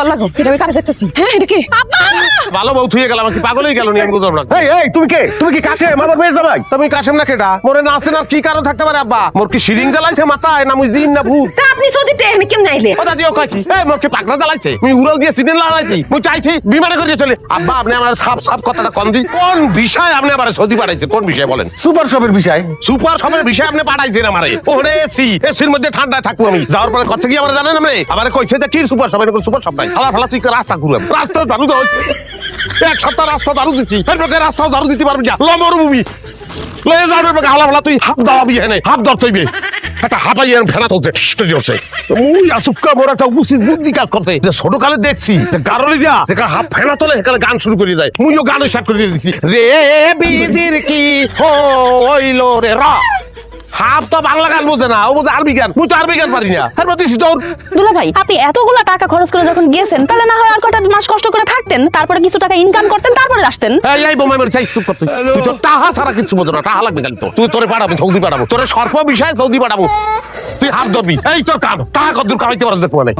লাগো এটা আমি কারে দেখতেছি। হ্যাঁ এটা কি? ভালো বউ থুয়ে গেলাম কি পাগলই গেল নি আমি বুঝলাম না। এই তুমি কে? তুমি কি কাশেম আমার মেয়ে জামাই? তুমি কাশেম না কেডা? মোরে না আছেন আর কি কারণ থাকতে পারে আব্বা? মোর কি শিরিং জ্বালাইছে মাথায় না মুই জিন না ভূত? তা আপনি সৌদিতে এখানে কেমনে আইলে? ও দাদি ও কয় কি? এই মোর কি পাগলা জ্বালাইছে? মুই উড়াল দিয়ে সিডেন লড়াইছি। মুই চাইছি বিমানে করে চলে। আব্বা আপনি আমার সাপ কথাটা কোন দি? কোন বিষয় আপনি আমারে সৌদি পাঠাইছে? কোন বিষয় বলেন? সুপার শপের বিষয়। সুপার শপের বিষয় আপনি পাঠাইছেন আমারে। ওরে এসির মধ্যে ঠান্ডায় থাকবো আমি। যাওয়ার পরে কথা কি আমারে জানেন আপনি? আমারে কইছে যে কি সুপার শপের কোন সুপার শপ নাই। ফালা তুই রাস্তা ঘুরাম। রাস্তা দারু দাও। এক সপ্তাহ রাস্তা দারু দিচ্ছি। এরপরে রাস্তা দারু দিতে পারবি না। মরুভূমি লয়ে যাবে হালা তুই হাত দাওয়াবি এনে হাত ধর তৈবে একটা হাঁপাই এর ভেড়া চলছে হচ্ছে মুই আসুক্কা মোর একটা উপস্থিত বুদ্ধি কাজ করতে যে ছোট কালে দেখছি যে গারলিরা যেখানে হাফ ফেনা তোলে সেখানে গান শুরু করে দেয় মুইও গান স্টার্ট করে দিয়েছি রে বিদির কি হইল রে রা হাফ তো বাংলা গান বোঝে না ও বোঝে আরবি গান মুই তো আরবি গান পারি না তারপর তুই তোর দুলা ভাই আপনি এতগুলা টাকা খরচ করে যখন গেছেন তাহলে না হয় আর কটা মাস কষ্ট করে থাকতেন, তারপরে কিছু টাকা ইনকাম করতেন, তারপরে আসতেন। এই বোমা মেরে চাই চুপ কর তুই তো টাহা ছাড়া কিছু বোঝো না টাহা লাগবে খালি তো তুই তোরে পাঠাবো সৌদি পাঠাবো তোরে সর্প বিষয়ে সৌদি পাঠাবো তুই হাত ধরবি এই তোর কাম টাহা কত দূর কামাইতে পারছ দেখবো মানে